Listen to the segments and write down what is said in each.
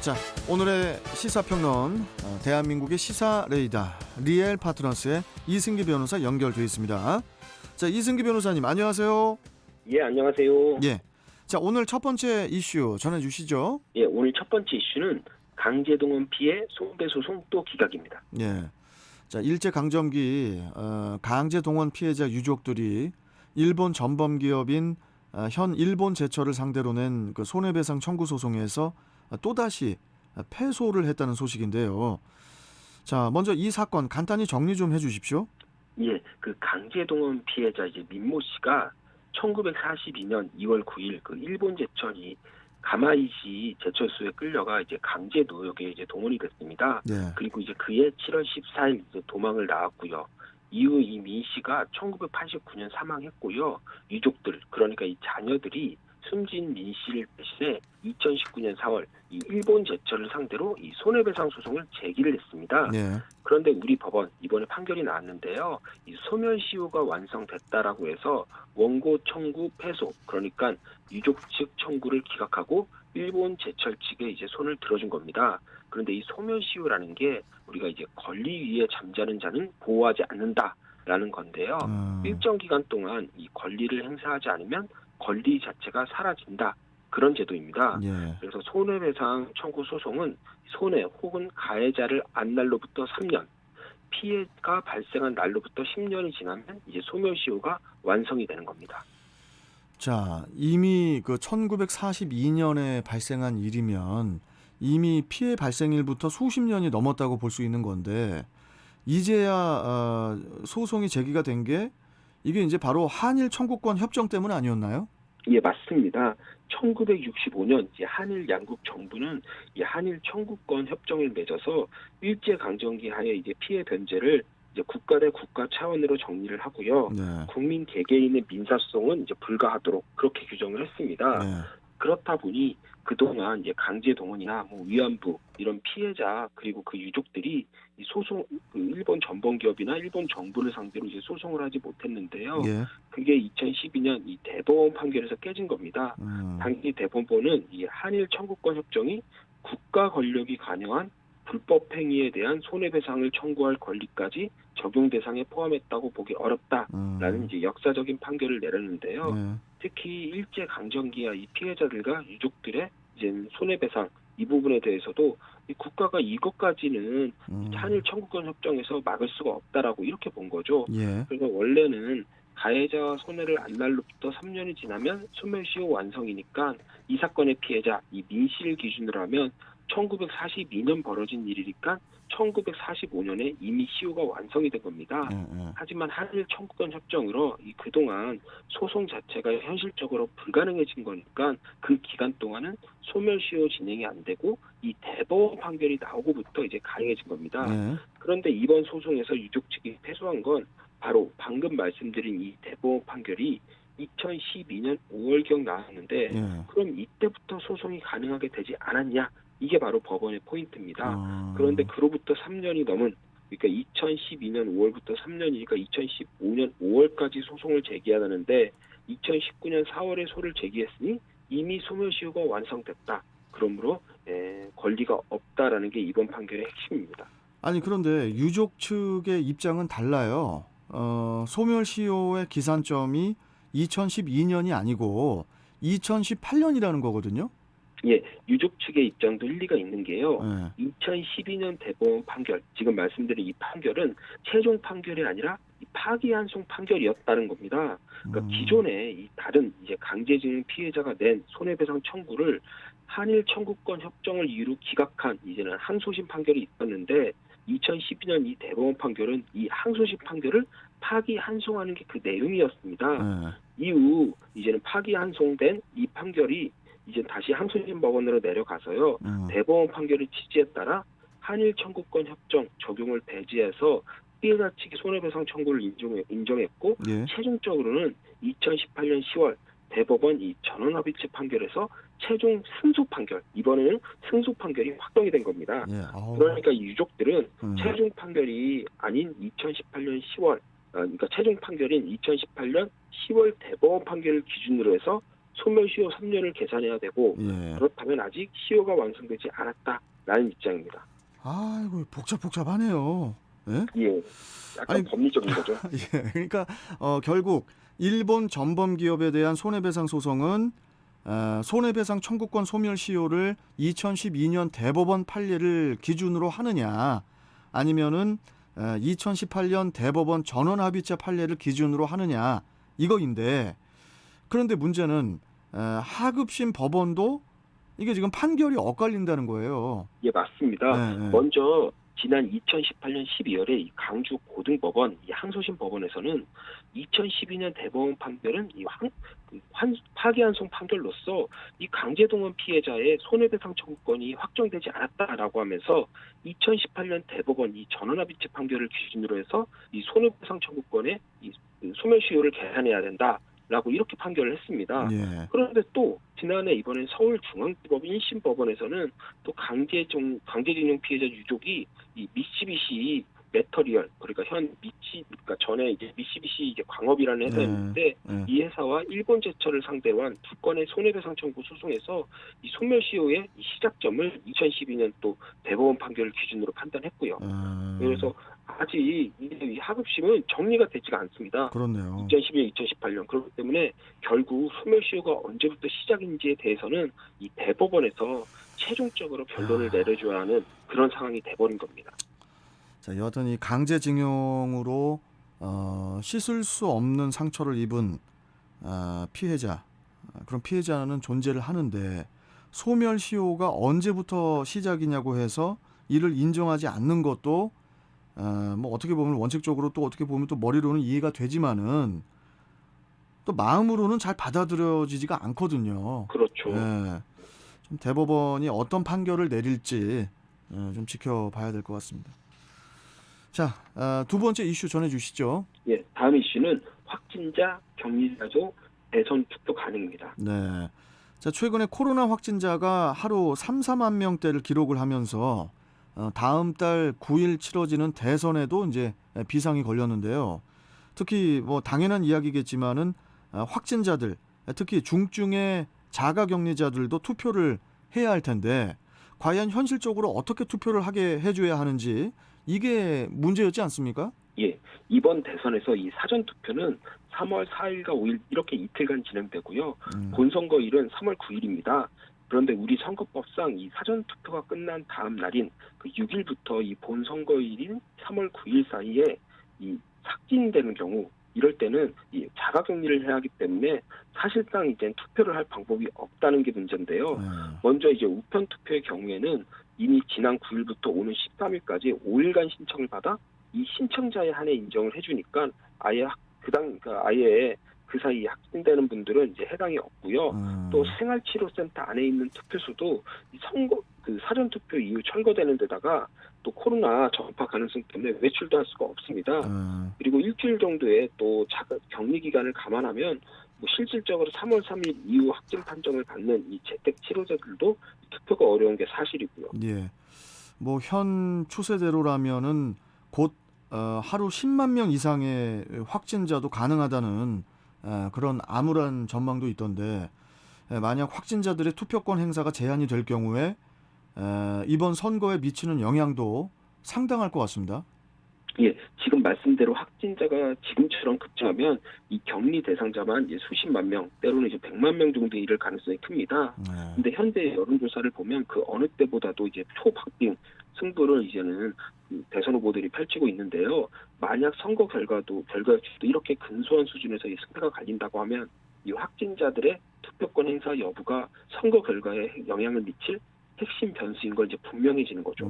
자, 오늘의 시사평론, 대한민국의 시사 레이더 리엘 파트너스의 이승기 변호사 연결돼 있습니다. 자, 이승기 변호사님 안녕하세요. 예, 안녕하세요. 예. 자, 오늘 첫 번째 이슈 전해주시죠. 예, 오늘 첫 번째 이슈는 강제동원 피해 손배 소송 또 기각입니다. 예. 자, 일제 강점기 강제 동원 피해자 유족들이 일본 전범 기업인 현 일본 제철을 상대로 낸 그 손해배상 청구 소송에서 또다시 패소를 했다는 소식인데요. 자, 먼저 이 사건 간단히 정리 좀 해주십시오. 예, 그 강제동원 피해자 이제 민모 씨가 1942년 2월 9일 그 일본 제철이 가마이시 제철소에 끌려가 이제 강제 노역에 이제 동원이 됐습니다. 네. 그리고 이제 그해 7월 14일 이제 도망을 나왔고요. 이후 이 민 씨가 1989년 사망했고요. 유족들, 그러니까 이 자녀들이 숨진 민 씨를 대신해 2019년 4월 이 일본 제철을 상대로 이 손해배상 소송을 제기를 했습니다. 네. 그런데 우리 법원 이번에 판결이 나왔는데요. 이 소멸시효가 완성됐다라고 해서 원고 청구 패소, 그러니까 유족 측 청구를 기각하고 일본 제철 측에 이제 손을 들어준 겁니다. 그런데 이 소멸시효라는 게 우리가 이제 권리 위에 잠자는 자는 보호하지 않는다라는 건데요. 일정 기간 동안 이 권리를 행사하지 않으면 권리 자체가 사라진다. 그런 제도입니다. 예. 그래서 손해배상 청구 소송은 손해 혹은 가해자를 안 날로부터 3년, 피해가 발생한 날로부터 10년이 지나면 이제 소멸시효가 완성이 되는 겁니다. 자, 이미 그 1942년에 발생한 일이면 이미 피해 발생일부터 수십 년이 넘었다고 볼 수 있는 건데 이제야 소송이 제기가 된 게 이게 이제 바로 한일 청구권 협정 때문 아니었나요? 예, 맞습니다. 1965년 한일 양국 정부는 이 한일 청구권 협정을 맺어서 일제 강점기 하에 이제 피해 변제를 이제 국가 대 국가 차원으로 정리를 하고요. 네. 국민 개개인의 민사소송은 이제 불가하도록 그렇게 규정을 했습니다. 네. 그렇다 보니 그동안 이제 강제 동원이나 뭐 위안부 이런 피해자 그리고 그 유족들이 이 소송 그 일본 전범 기업이나 일본 정부를 상대로 이제 소송을 하지 못했는데요. 예. 그게 2012년 이 대법원 판결에서 깨진 겁니다. 당시 대법원은 이 한일 청구권 협정이 국가 권력이 관여한 불법 행위에 대한 손해배상을 청구할 권리까지 적용 대상에 포함했다고 보기 어렵다라는 이제 역사적인 판결을 내렸는데요. 네. 특히 일제 강점기와 이 피해자들과 유족들의 이제 손해배상 이 부분에 대해서도 이 국가가 이것까지는 한일 청구권 협정에서 막을 수가 없다라고 이렇게 본 거죠. 예. 그래서 원래는 가해자와 손해를 안 날로부터 3년이 지나면 소멸시효 완성이니까 이 사건의 피해자 이 민 씨를 기준으로 하면 1942년 벌어진 일이니까 1945년에 이미 시효가 완성이 된 겁니다. 하지만 한일 청구권 협정으로 이 그동안 소송 자체가 현실적으로 불가능해진 거니까 그 기간 동안은 소멸시효 진행이 안 되고 이 대법원 판결이 나오고부터 이제 가능해진 겁니다. 네. 그런데 이번 소송에서 유족 측이 패소한 건 바로 방금 말씀드린 이 대법원 판결이 2012년 5월경 나왔는데 그럼 이때부터 소송이 가능하게 되지 않았냐? 이게 바로 법원의 포인트입니다. 그런데 그로부터 3년이 넘은 그러니까 2012년 5월부터 3년이니까 2015년 5월까지 소송을 제기하는데 2019년 4월에 소를 제기했으니 이미 소멸시효가 완성됐다. 그러므로 권리가 없다라는 게 이번 판결의 핵심입니다. 아니 그런데 유족 측의 입장은 달라요. 소멸시효의 기산점이 2012년이 아니고 2018년이라는 거거든요. 예, 유족 측의 입장도 일리가 있는 게요. 2012년 대법원 판결, 지금 말씀드린 이 판결은 최종 판결이 아니라 이 파기환송 판결이었다는 겁니다. 그러니까 기존에 이 다른 이제 강제징용 피해자가 낸 손해배상 청구를 한일 청구권 협정을 이유로 기각한 이제는 항소심 판결이 있었는데 2012년 이 대법원 판결은 이 항소심 판결을 파기환송하는 게 그 내용이었습니다. 이후 이제는 파기환송된 이 판결이 이제 다시 항소심 법원으로 내려가서요. 대법원 판결의 취지에 따라 한일 청구권 협정 적용을 배제해서 피해자 측이 손해배상 청구를 인정했고 최종적으로는 2018년 10월 대법원 이 전원합의체 판결에서 최종 승소 판결, 이번에는 승소 판결이 확정이 된 겁니다. 그러니까 이 유족들은 최종 판결이 아닌 2018년 10월, 그러니까 최종 판결인 2018년 10월 대법원 판결을 기준으로 해서 소멸시효 3년을 계산해야 되고 예. 그렇다면 아직 시효가 완성되지 않았다라는 입장입니다. 아이고 복잡하네요. 예? 예, 약간 아니 법리적인 거죠. 예. 그러니까 결국 일본 전범 기업에 대한 손해배상 소송은 손해배상 청구권 소멸시효를 2012년 대법원 판례를 기준으로 하느냐, 아니면은 2018년 대법원 전원합의체 판례를 기준으로 하느냐 이거인데, 그런데 문제는 하급심 법원도 이게 지금 판결이 엇갈린다는 거예요. 예, 맞습니다. 네. 먼저 지난 2018년 12월에 이 강주 고등법원, 이 항소심 법원에서는 2012년 대법원 판결은 파기환송 판결로서 이 강제동원 피해자의 손해배상 청구권이 확정되지 않았다라고 하면서 2018년 대법원 이 전원합의체 판결을 기준으로 해서 이 손해배상 청구권의 이 소멸시효를 계산해야 된다라고 이렇게 판결을 했습니다. 예. 그런데 또 지난해 이번엔 서울중앙지법 1심 법원에서는 또 강제징용 피해자 유족이 이 미쓰비시 메터리얼, 그러니까 그러니까 전에 이제 미쓰비시 이제 광업이라는 회사였는데 이 회사와 일본 제철을 상대로 한 두 건의 손해배상 청구 소송에서 이 소멸시효의 이 시작점을 2012년 또 대법원 판결을 기준으로 판단했고요. 그래서 아직 이 하급심은 정리가 되지가 않습니다. 그렇네요. 2012년, 2018년. 그렇기 때문에 결국 소멸시효가 언제부터 시작인지에 대해서는 이 대법원에서 최종적으로 변론을 내려줘야 하는 그런 상황이 돼버린 겁니다. 자, 여하튼 이 강제징용으로 씻을 수 없는 상처를 입은 피해자, 그런 피해자는 존재를 하는데 소멸시효가 언제부터 시작이냐고 해서 이를 인정하지 않는 것도 뭐 어떻게 보면 원칙적으로 또 어떻게 보면 또 머리로는 이해가 되지만은 또 마음으로는 잘 받아들여지지가 않거든요. 그렇죠. 예. 좀 대법원이 어떤 판결을 내릴지 좀 지켜봐야 될 것 같습니다. 자, 두 번째 이슈 전해주시죠. 예, 다음 이슈는 확진자 격리자조 대선 투표 가능입니다. 네. 자, 최근에 코로나 확진자가 하루 3-4만 명대를 기록을 하면서 다음 달 9일 치러지는 대선에도 이제 비상이 걸렸는데요. 특히 뭐 당연한 이야기겠지만은 확진자들, 특히 중증의 자가격리자들도 투표를 해야 할 텐데 과연 현실적으로 어떻게 투표를 하게 해줘야 하는지 이게 문제였지 않습니까? 예, 이번 대선에서 이 사전 투표는 3월 4일과 5일 이렇게 이틀간 진행되고요. 본선거일은 3월 9일입니다. 그런데 우리 선거법상 이 사전 투표가 끝난 다음 날인 그 6일부터 이 본선거일인 3월 9일 사이에 이 삭진되는 경우, 이럴 때는 이 자가격리를 해야 하기 때문에 사실상 이제 투표를 할 방법이 없다는 게 문제인데요. 먼저 이제 우편 투표의 경우에는 이미 지난 9일부터 오는 13일까지 5일간 신청을 받아 이 신청자에 한해 인정을 해주니까 아예 아예 그 사이에 확진되는 분들은 이제 해당이 없고요. 또 생활치료센터 안에 있는 투표소도 이 사전 투표 이후 철거되는 데다가 또 코로나 전파 가능성 때문에 외출도 할 수가 없습니다. 그리고 일주일 정도의 또 격리 기간을 감안하면 뭐 실질적으로 3월 3일 이후 확진 판정을 받는 이 재택 치료자들도 투표가 어려운 게 사실이고요. 예. 뭐 현 추세대로라면은 곧 하루 10만 명 이상의 확진자도 가능하다는 그런 암울한 전망도 있던데, 만약 확진자들의 투표권 행사가 제한이 될 경우에 이번 선거에 미치는 영향도 상당할 것 같습니다. 예, 지금 말씀대로 확진자가 지금처럼 급증하면 이 격리 대상자만 이제 수십만 명, 때로는 이제 100만 명 정도에 이를 가능성이 큽니다. 근데 현재 여론조사를 보면 그 어느 때보다도 이제 초박빙 승부를 이제는 대선 후보들이 펼치고 있는데요. 만약 선거 결과도 이렇게 근소한 수준에서 이 승패가 갈린다고 하면 이 확진자들의 투표권 행사 여부가 선거 결과에 영향을 미칠 핵심 변수인 걸 이제 분명해지는 거죠.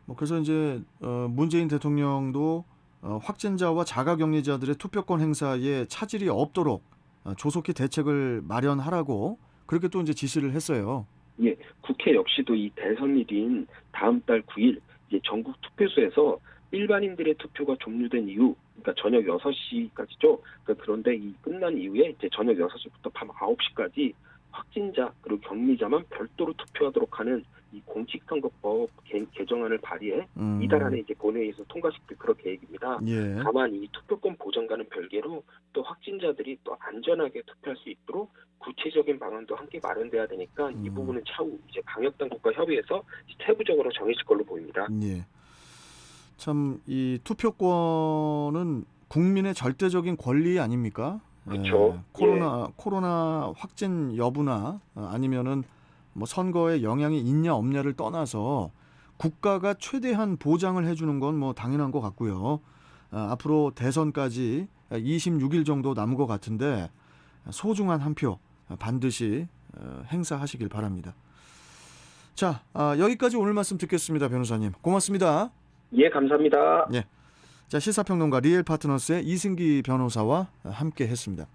뭐 그래서 이제 문재인 대통령도 확진자와 자가격리자들의 투표권 행사에 차질이 없도록 조속히 대책을 마련하라고 그렇게 또 이제 지시를 했어요. 예, 국회 역시도 이 대선일인 다음 달 9일 이제 전국 투표소에서 일반인들의 투표가 종료된 이후, 그러니까 저녁 6시까지죠. 그런데 이 끝난 이후에 이제 저녁 6시부터 밤 9시까지 확진자 그리고 격리자만 별도로 투표하도록 하는 이 공직선거법 개정안을 발의해 이달 안에 이제 본회의에서 통과시킬 그런 계획입니다. 예. 다만 이 투표권 보장과는 별개로 또 확진자들이 또 안전하게 투표할 수 있도록 구체적인 방안도 함께 마련돼야 되니까 이 부분은 차후 이제 방역 당국과 협의해서 세부적으로 정해질 걸로 보입니다. 예. 참 이 투표권은 국민의 절대적인 권리 아닙니까? 그렇죠. 코로나 확진 여부나 아니면은 뭐 선거에 영향이 있냐 없냐를 떠나서 국가가 최대한 보장을 해주는 건 뭐 당연한 것 같고요. 앞으로 대선까지 26일 정도 남은 것 같은데 소중한 한 표 반드시 행사하시길 바랍니다. 자, 여기까지 오늘 말씀 듣겠습니다, 변호사님. 고맙습니다. 예, 감사합니다. 자, 시사평론가 리엘 파트너스의 이승기 변호사와 함께 했습니다.